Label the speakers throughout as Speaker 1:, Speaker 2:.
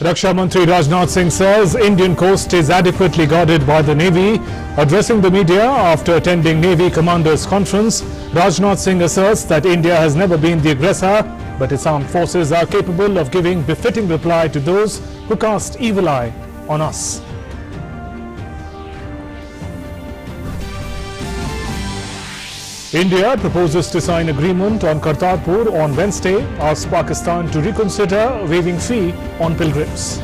Speaker 1: Raksha Mantri Rajnath Singh says Indian coast is adequately guarded by the Navy. Addressing the media after attending Navy Commanders Conference, Rajnath Singh asserts that India has never been the aggressor, but its armed forces are capable of giving befitting reply to those who cast evil eye on us. India proposes to sign agreement on Kharagpur on Wednesday, asks Pakistan to reconsider waiving fee on pilgrims.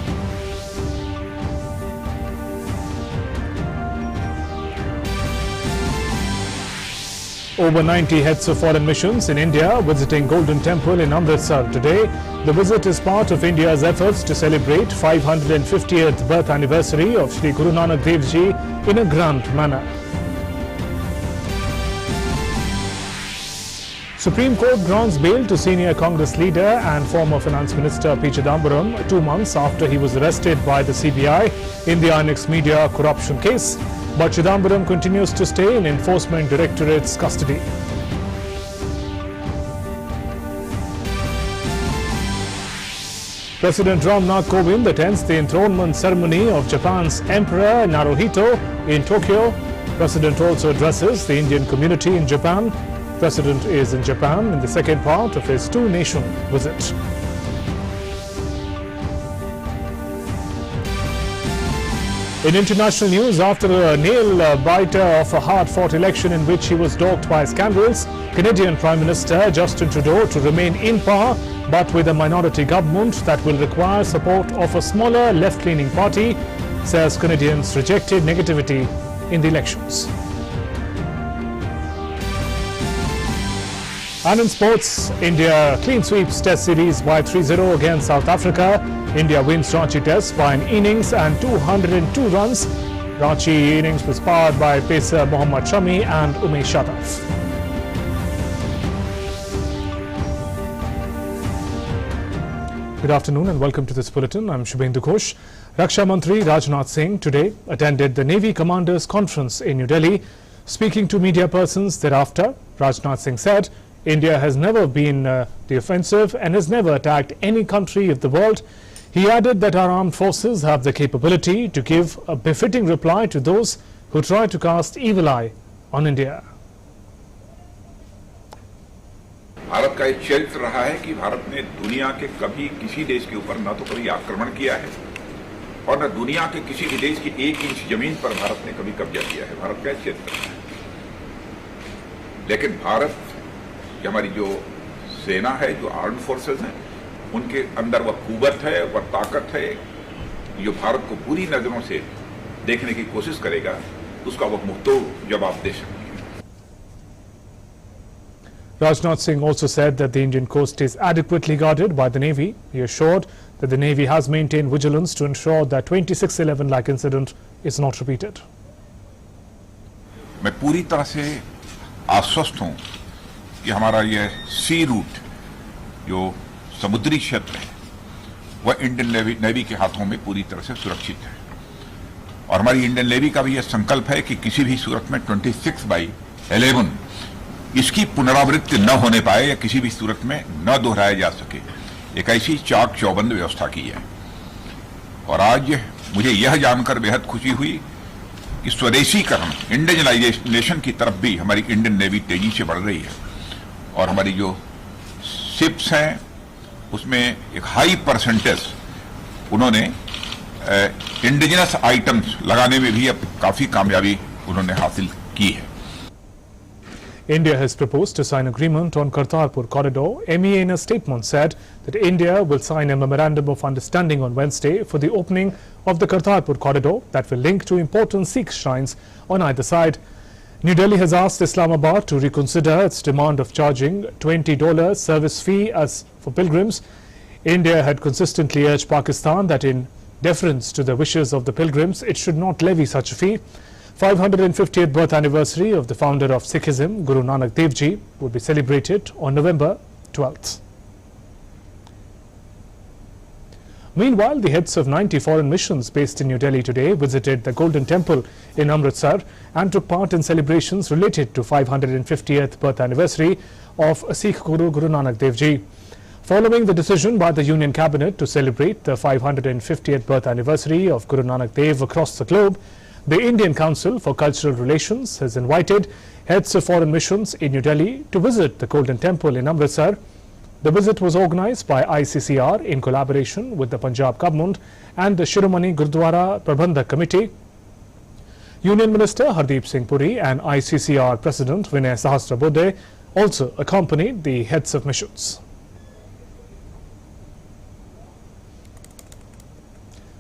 Speaker 1: Over 90 heads of foreign missions in India visiting Golden Temple in Amritsar today. The visit is part of India's efforts to celebrate 550th birth anniversary of Shri Guru Nanak Dev Ji in a grand manner. Supreme Court grants bail to senior Congress leader and former Finance Minister P Chidambaram 2 months after he was arrested by the CBI in the INX media corruption case. But Chidambaram continues to stay in Enforcement Directorate's custody. President Ramnath Kovind attends the enthronement ceremony of Japan's Emperor Naruhito in Tokyo. President also addresses the Indian community in Japan. President is in Japan in the second part of his two-nation visit. In international news, after a nail-biter of a hard-fought election in which he was dogged by scandals, Canadian Prime Minister Justin Trudeau to remain in power, but with a minority government that will require support of a smaller left-leaning party, says Canadians rejected negativity in the elections. And in sports, India clean sweeps Test series by 3-0 against South Africa. India wins Ranchi Test by an innings and 202 runs. Ranchi innings was powered by pacer Mohammad Shami and Umesh Yadav. Good afternoon and welcome to this bulletin. I'm Shubhendu Ghosh. Raksha Mantri Rajnath Singh today attended the Navy Commanders Conference in New Delhi. Speaking to media persons thereafter, Rajnath Singh said, India has never been the offensive and has never attacked any country of the world. He added that our armed forces have the capability to give a befitting reply to those who try to cast evil eye on India.
Speaker 2: Bharat का एक चरित्र रहा है कि भारत ने दुनिया के कभी किसी देश के ऊपर न तो कभी आक्रमण किया है और न दुनिया के किसी भी देश की 1 इंच जमीन पर भारत ने कभी कब्जा किया है। भारत का एक चरित्र है। लेकिन भारत कि हमारी जो सेना है, जो आर्म्ड फोर्सेस हैं, उनके अंदर वह कुव्वत है, वह ताकत है, जो भारत को बुरी नजरों से देखने की कोशिश करेगा, उसका वह मुंहतोड़ जवाब दे सकती है।
Speaker 1: Rajnath Singh also said that the Indian coast is adequately guarded by the Navy. He assured that the Navy has maintained vigilance to ensure that 2611-like incident is not repeated.
Speaker 2: मैं पूरी तरह से आश्वस्त हूं कि हमारा ये सी रूट जो समुद्री क्षेत्र है वह इंडियन नेवी के हाथों में पूरी तरह से सुरक्षित है और हमारी इंडियन नेवी का भी यह संकल्प है कि किसी भी सूरत में 26/11 इसकी पुनरावृत्ति न होने पाए या किसी भी सूरत में न दोहराया जा सके, एक ऐसी चाक चौबंद व्यवस्था की है। और आज मुझे यह जानकर बेहद खुशी हुई कि स्वदेशीकरण, इंडियनाइजेशन की तरफ भी हमारी इंडियन नेवी तेजी से बढ़ रही है और हमारी जो शिप्स हैं उसमें एक हाई परसेंटेज उन्होंने इंडिजिनस आइटम्स लगाने में भी अब काफी कामयाबी उन्होंने हासिल की है।
Speaker 1: India has proposed to sign agreement on Kharagpur Corridor. MEA in a statement said that India will sign a memorandum of understanding on Wednesday for the opening of the Kharagpur Corridor that will link to important Sikh shrines on either side. New Delhi has asked Islamabad to reconsider its demand of charging $20 service fee as for pilgrims. India had consistently urged Pakistan that in deference to the wishes of the pilgrims, it should not levy such a fee. 550th birth anniversary of the founder of Sikhism, Guru Nanak Dev Ji, will be celebrated on November 12th. Meanwhile, the heads of 90 foreign missions based in New Delhi today visited the Golden Temple in Amritsar and took part in celebrations related to 550th birth anniversary of Sikh Guru Nanak Dev Ji. Following the decision by the Union Cabinet to celebrate the 550th birth anniversary of Guru Nanak Dev across the globe, the Indian Council for Cultural Relations has invited heads of foreign missions in New Delhi to visit the Golden Temple in Amritsar. The visit was organized by ICCR in collaboration with the Punjab government and the Shiromani Gurdwara Prabandhak Committee. Union Minister Hardeep Singh Puri and ICCR President Vinay Sahasrabudhe also accompanied the heads of missions.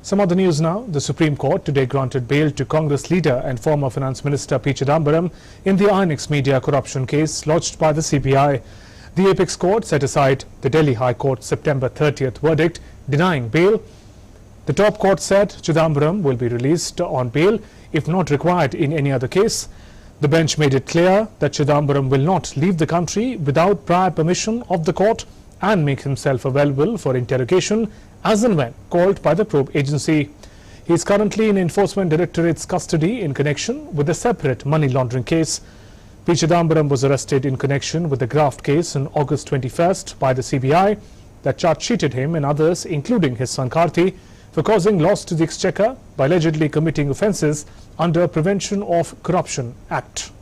Speaker 1: Some other news now. The Supreme Court today granted bail to Congress leader and former Finance Minister P Chidambaram in the INX media corruption case lodged by the CBI. The Apex Court set aside the Delhi High Court's September 30th verdict denying bail. The top court said Chidambaram will be released on bail if not required in any other case. The bench made it clear that Chidambaram will not leave the country without prior permission of the court and make himself available for interrogation as and when called by the probe agency. He is currently in Enforcement Directorate's custody in connection with a separate money laundering case. P Chidambaram was arrested in connection with the graft case on August 21st by the CBI that charge-sheeted him and others, including his son Karthi, for causing loss to the exchequer by allegedly committing offences under Prevention of Corruption Act.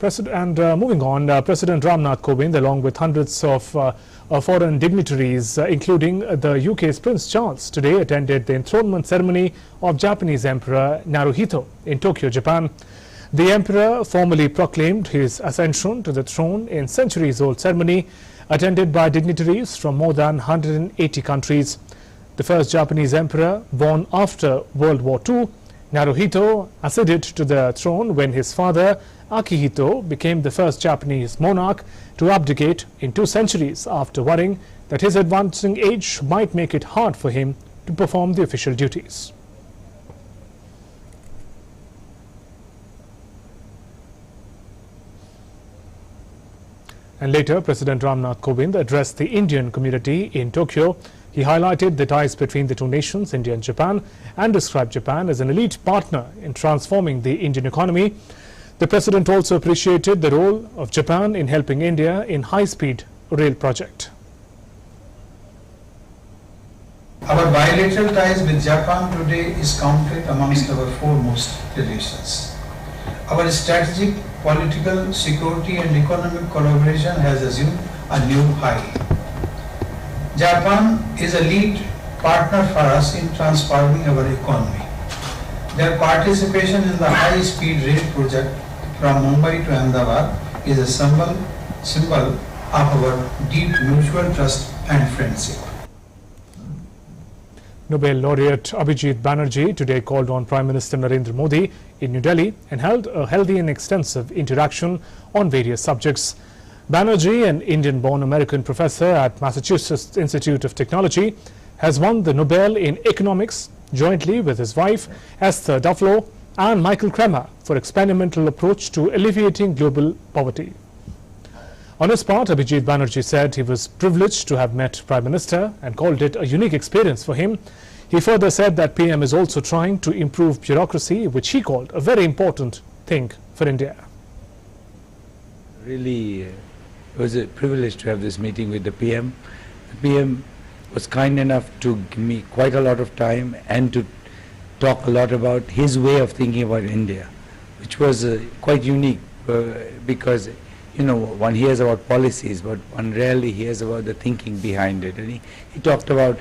Speaker 1: Moving on, President Ramnath Kovind, along with hundreds of foreign dignitaries, including the UK's Prince Charles, today attended the enthronement ceremony of Japanese Emperor Naruhito in Tokyo, Japan. The Emperor formally proclaimed his ascension to the throne in centuries-old ceremony, attended by dignitaries from more than 180 countries. The first Japanese emperor born after World War II, Naruhito acceded to the throne when his father Akihito became the first Japanese monarch to abdicate in 2 centuries after worrying that his advancing age might make it hard for him to perform the official duties. And later, President Ramnath Kovind addressed the Indian community in Tokyo. He highlighted the ties between the two nations, India and Japan, and described Japan as an elite partner in transforming the Indian economy. The President also appreciated the role of Japan in helping India in high-speed rail project.
Speaker 3: Our bilateral ties with Japan today is counted amongst our foremost relations. Our strategic, political, security and economic collaboration has assumed a new high. Japan is a lead partner for us in transforming our economy. Their participation in the high-speed rail project from Mumbai to Ahmedabad is a symbol of our deep mutual trust and friendship.
Speaker 1: Nobel laureate Abhijit Banerjee today called on Prime Minister Narendra Modi in New Delhi and held a healthy and extensive interaction on various subjects. Banerjee, an Indian-born American professor at Massachusetts Institute of Technology, has won the Nobel in Economics jointly with his wife Esther Duflo and Michael Kremer for experimental approach to alleviating global poverty. On his part, Abhijit Banerjee said he was privileged to have met Prime Minister and called it a unique experience for him. He further said that PM is also trying to improve bureaucracy, which he called a very important thing for India.
Speaker 4: Really, it was a privilege to have this meeting with the PM. The PM was kind enough to give me quite a lot of time and to talk a lot about his way of thinking about India, which was quite unique because, you know, one hears about policies, but one rarely hears about the thinking behind it. And he talked about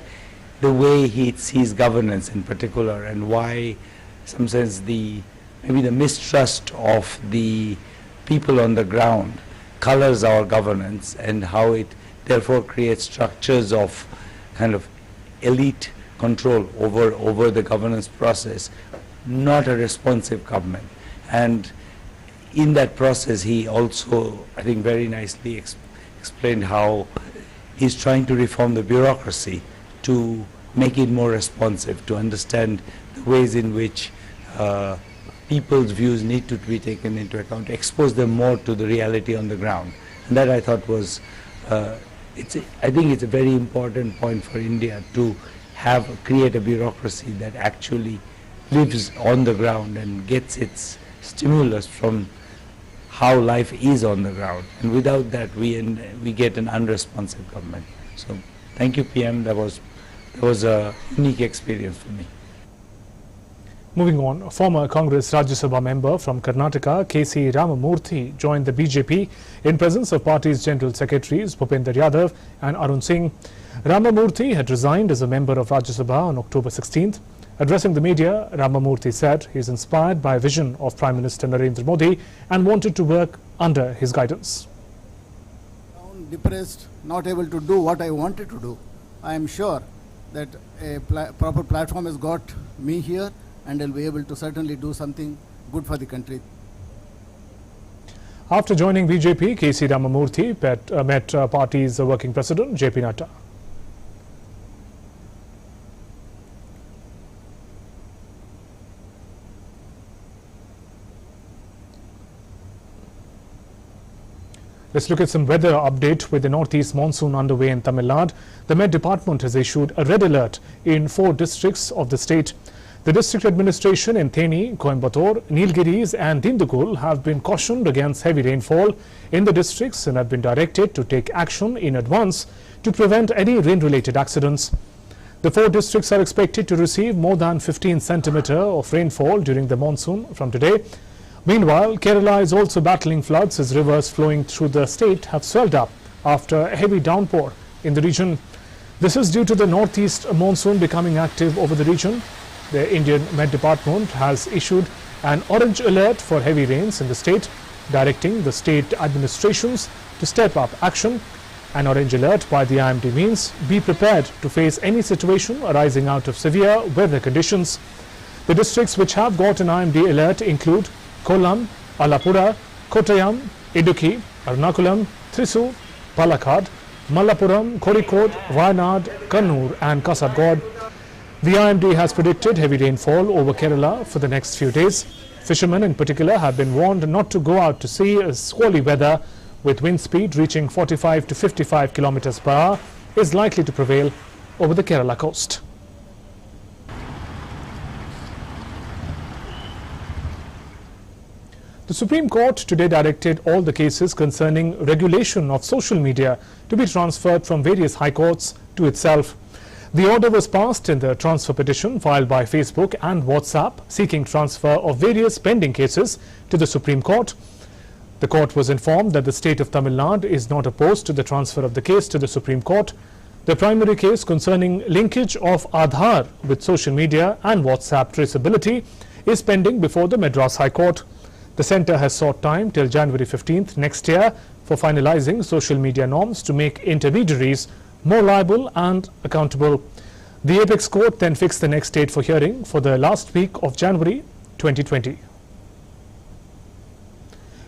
Speaker 4: the way he sees governance in particular and why, some sense, maybe the mistrust of the people on the ground colors our governance and how it therefore creates structures of kind of elite control over the governance process, not a responsive government. And in that process, he also, I think, very nicely explained how he's trying to reform the bureaucracy to make it more responsive, to understand the ways in which people's views need to be taken into account, expose them more to the reality on the ground. And that, I thought, was, I think it's a very important point for India to create a bureaucracy that actually lives on the ground and gets its stimulus from how life is on the ground. And without that, we get an unresponsive government. So thank you, PM. That was a unique experience for me.
Speaker 1: Moving on, former Congress Rajya Sabha member from Karnataka, KC Ramamurthy, joined the BJP in presence of party's General Secretaries Bhupender Yadav and Arun Singh. Ramamurthy had resigned as a member of Rajya Sabha on October 16th. Addressing the media, Ramamurthy said he is inspired by a vision of Prime Minister Narendra Modi and wanted to work under his guidance.
Speaker 5: Depressed, not able to do what I wanted to do. I am sure that a proper platform has got me here, and I'll be able to certainly do something good for the country.
Speaker 1: After joining BJP, KC Ramamurthy met party's working president JP Nadda. Let's look at some weather update. With the northeast monsoon underway in Tamil Nadu, the Met Department has issued a red alert in 4 districts of the state. The district administration in Theni, Coimbatore, Nilgiris and Dindugul have been cautioned against heavy rainfall in the districts and have been directed to take action in advance to prevent any rain-related accidents. The 4 districts are expected to receive more than 15 centimeters of rainfall during the monsoon from today. Meanwhile, Kerala is also battling floods as rivers flowing through the state have swelled up after a heavy downpour in the region. This is due to the northeast monsoon becoming active over the region. The Indian Met Department has issued an orange alert for heavy rains in the state, directing the state administrations to step up action. An orange alert by the IMD means be prepared to face any situation arising out of severe weather conditions. The districts which have got an IMD alert include Kollam, Alapura, Kottayam, Idukki, Ernakulam, Thrissur, Palakkad, Malappuram, Kozhikode, Wayanad, Kannur and Kasaragod. The IMD has predicted heavy rainfall over Kerala for the next few days. Fishermen in particular have been warned not to go out to sea as squally weather with wind speed reaching 45 to 55 kilometers per hour is likely to prevail over the Kerala coast. The Supreme Court today directed all the cases concerning regulation of social media to be transferred from various high courts to itself. The order was passed in the transfer petition filed by Facebook and WhatsApp seeking transfer of various pending cases to the Supreme Court. The court was informed that the state of Tamil Nadu is not opposed to the transfer of the case to the Supreme Court. The primary case concerning linkage of Aadhaar with social media and WhatsApp traceability is pending before the Madras High Court. The centre has sought time till January 15th next year for finalising social media norms to make intermediaries more liable and accountable. The Apex Court then fixed the next date for hearing for the last week of January 2020.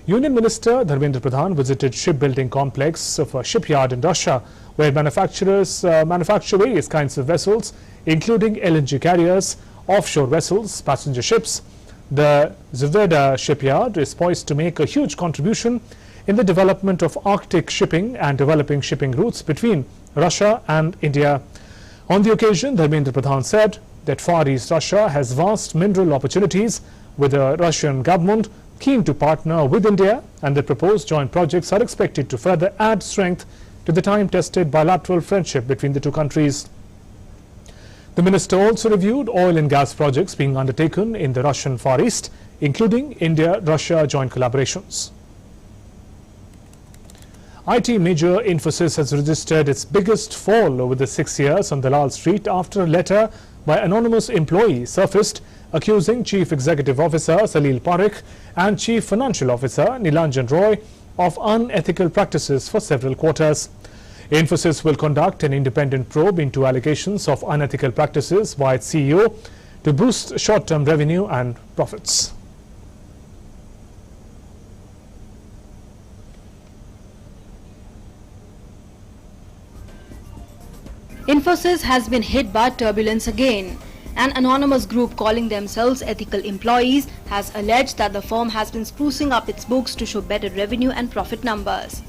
Speaker 1: Union Minister Dharmendra Pradhan visited shipbuilding complex of a shipyard in Russia where manufacturers manufacture various kinds of vessels including LNG carriers, offshore vessels, passenger ships. The Zvezda shipyard is poised to make a huge contribution in the development of Arctic shipping and developing shipping routes between Russia and India. On the occasion, Dharmendra Pradhan said that Far East Russia has vast mineral opportunities with the Russian government keen to partner with India, and the proposed joint projects are expected to further add strength to the time-tested bilateral friendship between the two countries. The minister also reviewed oil and gas projects being undertaken in the Russian Far East, including India-Russia joint collaborations. IT major Infosys has registered its biggest fall over the 6 years on Dalal Street after a letter by anonymous employee surfaced accusing Chief Executive Officer Salil Parekh and Chief Financial Officer Nilanjan Roy of unethical practices for several quarters. Infosys will conduct an independent probe into allegations of unethical practices by its CEO to boost short-term revenue and profits.
Speaker 6: Infosys has been hit by turbulence again. An anonymous group calling themselves Ethical Employees has alleged that the firm has been sprucing up its books to show better revenue and profit numbers.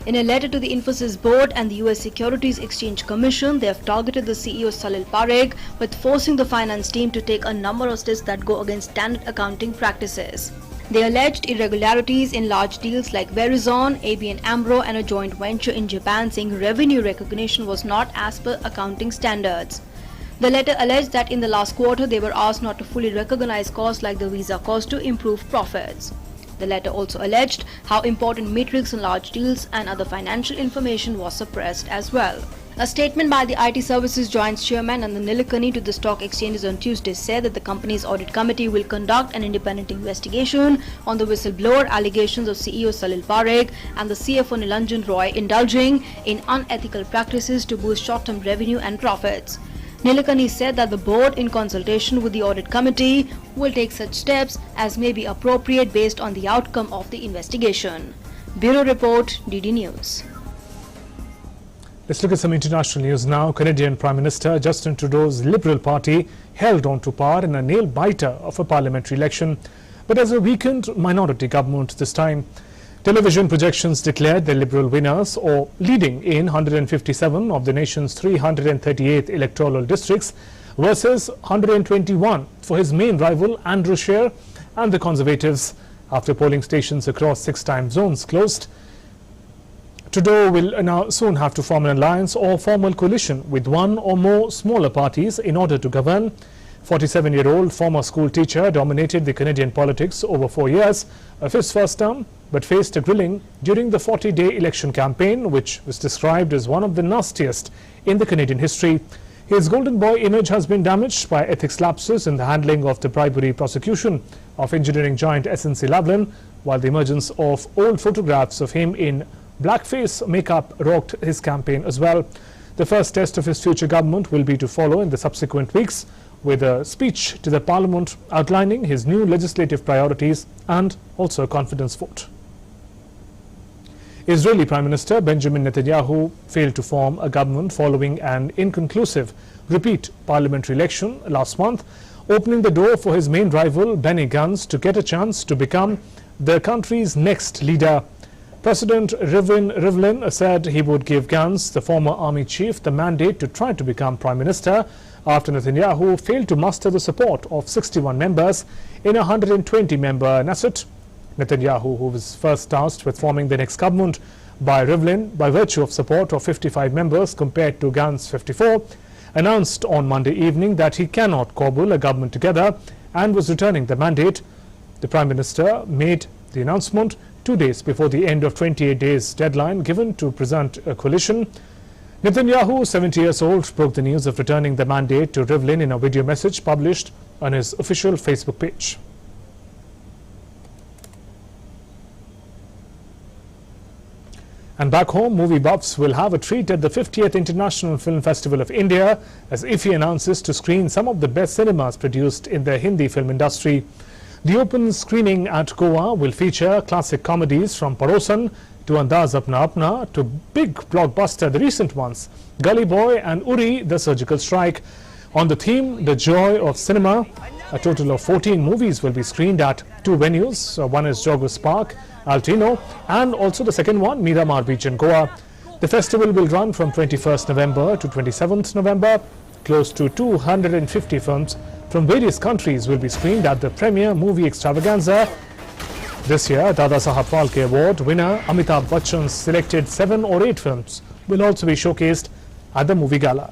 Speaker 6: In a letter to the Infosys board and the US Securities Exchange Commission, they have targeted the CEO Salil Parekh with forcing the finance team to take a number of steps that go against standard accounting practices. They alleged irregularities in large deals like Verizon, ABN AMRO and a joint venture in Japan, saying revenue recognition was not as per accounting standards. The letter alleged that in the last quarter they were asked not to fully recognize costs like the visa cost to improve profits. The letter also alleged how important metrics in large deals and other financial information was suppressed as well. A statement by the IT Services Joint Chairman and the Nilekani to the stock exchanges on Tuesday said that the company's audit committee will conduct an independent investigation on the whistleblower allegations of CEO Salil Parekh and the CFO Nilanjan Roy indulging in unethical practices to boost short-term revenue and profits. Nilekani said that the board, in consultation with the audit committee, will take such steps as may be appropriate based on the outcome of the investigation. Bureau Report, DD News.
Speaker 1: Let's look at some international news now. Canadian Prime Minister Justin Trudeau's Liberal Party held on to power in a nail-biter of a parliamentary election, but as a weakened minority government this time. Television projections declared the Liberal winners, or leading in 157 of the nation's 338 electoral districts versus 121 for his main rival Andrew Scheer and the Conservatives. After polling stations across 6 time zones closed, Trudeau will now soon have to form an alliance or formal coalition with one or more smaller parties in order to govern. 47-year-old former school teacher dominated the Canadian politics over 4 years of his first term, but faced a grilling during the 40-day election campaign, which was described as one of the nastiest in the Canadian history. His golden boy image has been damaged by ethics lapses in the handling of the bribery prosecution of engineering giant SNC-Lavalin, while the emergence of old photographs of him in blackface makeup rocked his campaign as well. The first test of his future government will be to follow in the subsequent weeks, with a speech to the Parliament outlining his new legislative priorities and also a confidence vote. Israeli Prime Minister Benjamin Netanyahu failed to form a government following an inconclusive repeat parliamentary election last month, opening the door for his main rival Benny Gantz to get a chance to become the country's next leader. President Rivlin said he would give Gantz, the former army chief, the mandate to try to become prime minister after Netanyahu failed to muster the support of 61 members in a 120-member Knesset. Netanyahu, who was first tasked with forming the next government by Rivlin by virtue of support of 55 members compared to Gantz's 54, announced on Monday evening that he cannot cobble a government together and was returning the mandate. The Prime Minister made the announcement 2 days before the end of 28 days deadline given to present a coalition. Netanyahu, 70 years old, broke the news of returning the mandate to Rivlin in a video message published on his official Facebook page. And back home, movie buffs will have a treat at the 50th International Film Festival of India as IFFI announces to screen some of the best cinemas produced in the Hindi film industry. The open screening at Goa will feature classic comedies from Parosan to Andaz Apna Apna to big blockbuster, the recent ones, Gully Boy and Uri, The Surgical Strike. On the theme, The Joy of Cinema, a total of 14 movies will be screened at 2 venues. One is Jogos Park, Altino, and also the second one, Miramar Beach in Goa. The festival will run from 21st November to 27th November. Close to 250 films from various countries will be screened at the premier movie extravaganza. This year, Dada Sahab Phalke Award winner Amitabh Bachchan's selected 7 or 8 films will also be showcased at the movie gala.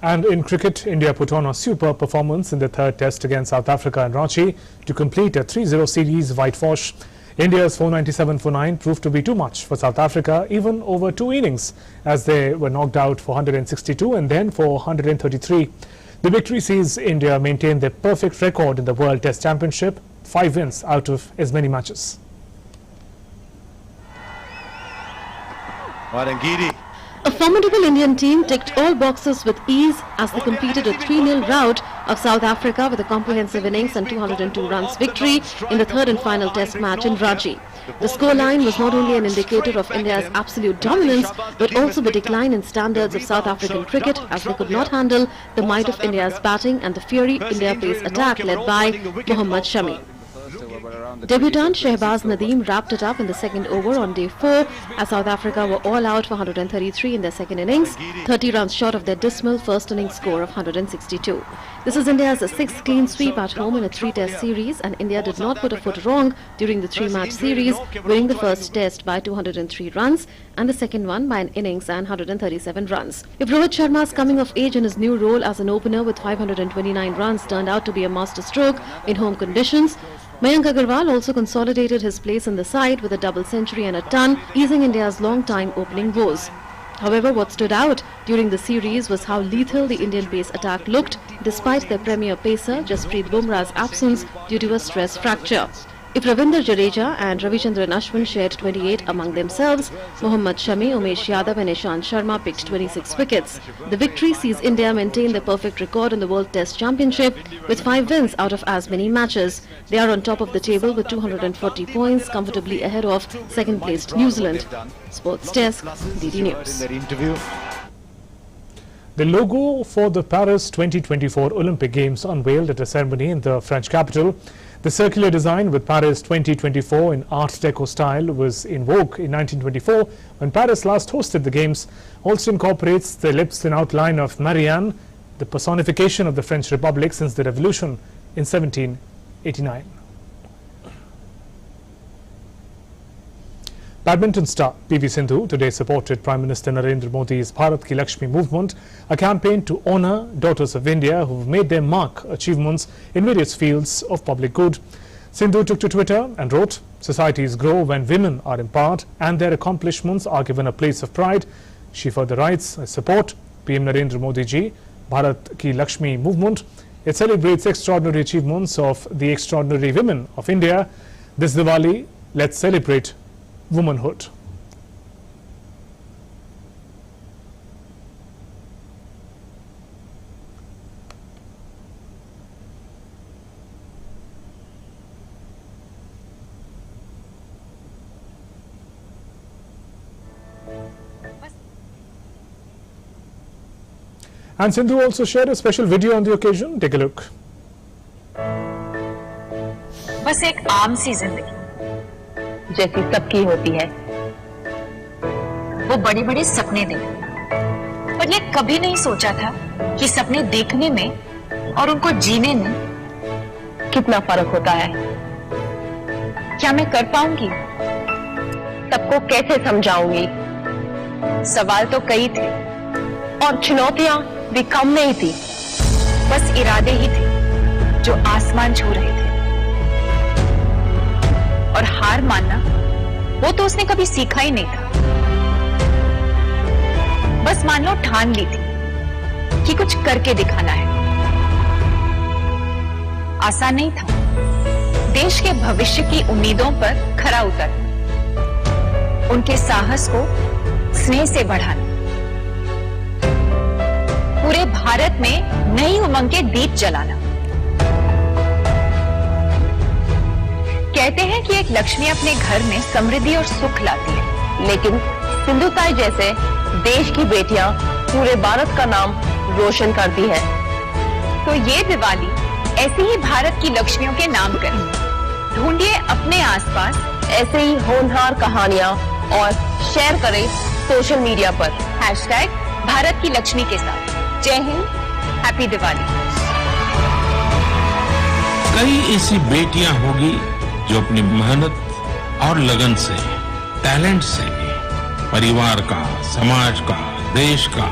Speaker 1: And in cricket, India put on a superb performance in the third test against South Africa and Ranchi to complete a 3-0 series whitewash. India's 497 for 9 proved to be too much for South Africa, even over 2 innings, as they were knocked out for 162 and then for 133. The victory sees India maintain their perfect record in the World Test Championship, 5 wins out of as many matches.
Speaker 7: A formidable Indian team ticked all boxes with ease as they completed a 3-0 rout of South Africa with a comprehensive innings and 202 runs victory in the third and final test match in Ranchi. The scoreline was not only an indicator of India's absolute dominance but also the decline in standards of South African cricket as they could not handle the might of India's batting and the fiery India pace attack led by Mohammad Shami. Debutant Shehbaz Nadeem wrapped it up in the second over on day 4 as South Africa were all out for 133 in their second innings, 30 runs short of their dismal first innings score of 162. This is India's 6th clean sweep at home in a 3-test series, and India did not put a foot wrong during the 3-match series, winning the first test by 203 runs and the second one by an innings and 137 runs. If Rohit Sharma's coming of age in his new role as an opener with 529 runs turned out to be a masterstroke in home conditions, Mayank Agarwal also consolidated his place in the side with a double century and a ton, easing India's long-time opening woes. However, what stood out during the series was how lethal the Indian pace attack looked despite their premier pacer Jasprit Bumrah's absence due to a stress fracture. If Ravindra Jadeja and Ravichandran Ashwin shared 28 among themselves, Mohammad Shami, Umesh Yadav and Ishant Sharma picked 26 wickets. The victory sees India maintain their perfect record in the World Test Championship with 5 wins out of as many matches. They are on top of the table with 240 points, comfortably ahead of second-placed New Zealand. Sports Desk, DD News.
Speaker 1: The logo for the Paris 2024 Olympic Games unveiled at a ceremony in the French capital. The circular design with Paris 2024 in Art Deco style was in vogue in 1924 when Paris last hosted the Games. Also incorporates the ellipse and outline of Marianne, the personification of the French Republic since the revolution in 1789. Badminton star PV Sindhu today supported Prime Minister Narendra Modi's Bharat Ki Lakshmi movement, a campaign to honour daughters of India who have made their mark achievements in various fields of public good. Sindhu took to Twitter and wrote, "Societies grow when women are empowered and their accomplishments are given a place of pride." She further writes, "I support PM Narendra Modi ji, Bharat Ki Lakshmi movement. It celebrates extraordinary achievements of the extraordinary women of India. This Diwali, let's celebrate womanhood." And Sindhu also shared a special video on the occasion. Take a look.
Speaker 8: बस एक आम सी जिंदगी जैसी सबकी होती है, वो बड़े बड़े सपने देखती, पर ये कभी नहीं सोचा था कि सपने देखने में और उनको जीने में कितना फर्क होता है। क्या मैं कर पाऊंगी? सबको कैसे समझाऊंगी? सवाल तो कई थे और चुनौतियां भी कम नहीं थी, बस इरादे ही थे जो आसमान छू रहे थे। और हार मानना वो तो उसने कभी सीखा ही नहीं था, बस मान लो ठान ली थी कि कुछ करके दिखाना है। आसान नहीं था देश के भविष्य की उम्मीदों पर खरा उतर, उनके साहस को स्नेह से बढ़ाना, पूरे भारत में नई उमंग के दीप जलाना। कहते हैं कि एक लक्ष्मी अपने घर में समृद्धि और सुख लाती है, लेकिन सिंधु ताई जैसे देश की बेटियां पूरे भारत का नाम रोशन करती है। तो ये दिवाली ऐसी ही भारत की लक्ष्मियों के नाम करें। ढूंढिए अपने आसपास ऐसे ही होनहार कहानियां और शेयर करें सोशल मीडिया पर #भारत की लक्ष्मी के साथ। जय हिंद, हैप्पी दिवाली।
Speaker 9: कई ऐसी बेटियां होगी जो अपनी मेहनत और लगन से, टैलेंट से परिवार का, समाज का, देश का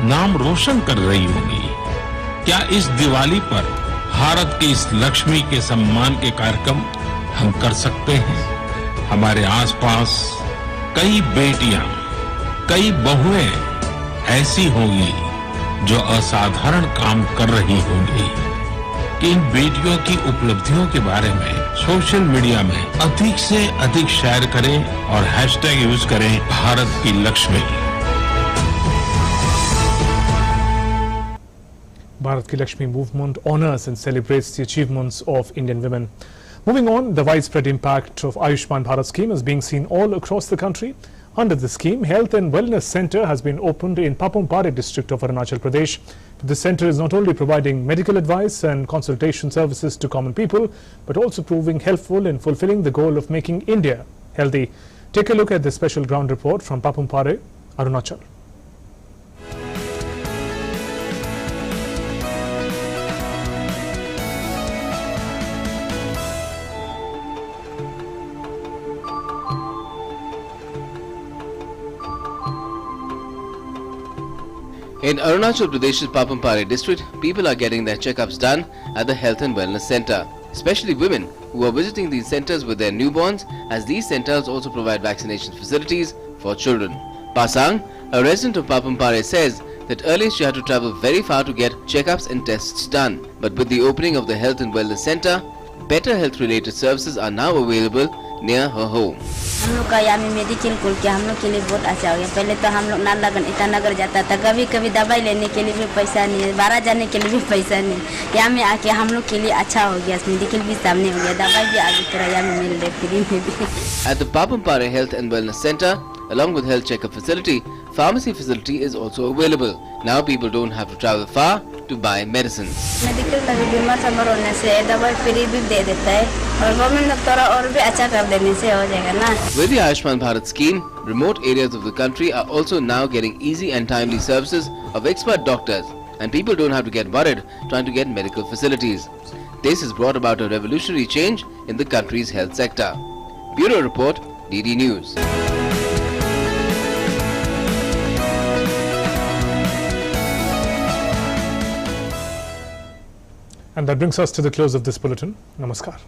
Speaker 9: नाम रोशन कर रही होगी। क्या इस दिवाली पर भारत की इस लक्ष्मी के सम्मान के कार्यक्रम हम कर सकते हैं? हमारे आसपास कई बेटियां, कई बहुएं ऐसी होंगी जो असाधारण काम कर रही होंगी कि इन बेटियों की उपलब्धियों के बारे में सोशल मीडिया में अधिक से अधिक शेयर करें और हैशटैग यूज करें भारत की Lakshmi.
Speaker 1: Bharat Ki Lakshmi movement honors and celebrates the achievements of Indian women. Moving on, the widespread impact of Ayushman Bharat scheme is being seen all across the country. Under the scheme, Health and Wellness Center has been opened in Papumpare district of Arunachal Pradesh. This center is not only providing medical advice and consultation services to common people, but also proving helpful in fulfilling the goal of making India healthy. Take a look at this special ground report from Papumpare, Arunachal.
Speaker 10: In Arunachal Pradesh's Papumpare district, people are getting their checkups done at the Health and Wellness Center, especially women who are visiting these centers with their newborns, as these centers also provide vaccination facilities for children. Pasang, a resident of Papumpare, says that earlier she had to travel very far to get checkups and tests done, but with the opening of the Health and Wellness Center, better health related services are now available near her home.
Speaker 11: हम लोग का यहाँ में medical खोल के हम लोग के लिए बहुत अच्छा हो गया। पहले तो हम लोग नालागन ईटानगर जाता था, कभी कभी दवाई लेने के लिए भी पैसा नहीं है, बाहर जाने के लिए भी पैसा नहीं। यहाँ में आके हम लोग के लिए अच्छा हो गया, मेडिकल भी सामने हो गया, दवाई भी आगे तरह यहाँ में मिल रही फ्री में भी।
Speaker 10: At the Papumpare Health and Wellness Center, along with health checkup facility, pharmacy facility is also available. Now people don't have to travel far to buy medicines.
Speaker 11: Medical का भी बीमार संभर होने से दवाई फ्री भी दे देता है और गवर्नमेंट डॉक्टर और भी अच्छा कर देने से हो जाएगा ना।
Speaker 10: With the Ayushman Bharat scheme, remote areas of the country are also now getting easy and timely services of expert doctors, and people don't have to get worried trying to get medical facilities. This has brought about a revolutionary change in the country's health sector. Bureau Report, DD News.
Speaker 1: And that brings us to the close of this bulletin. Namaskar.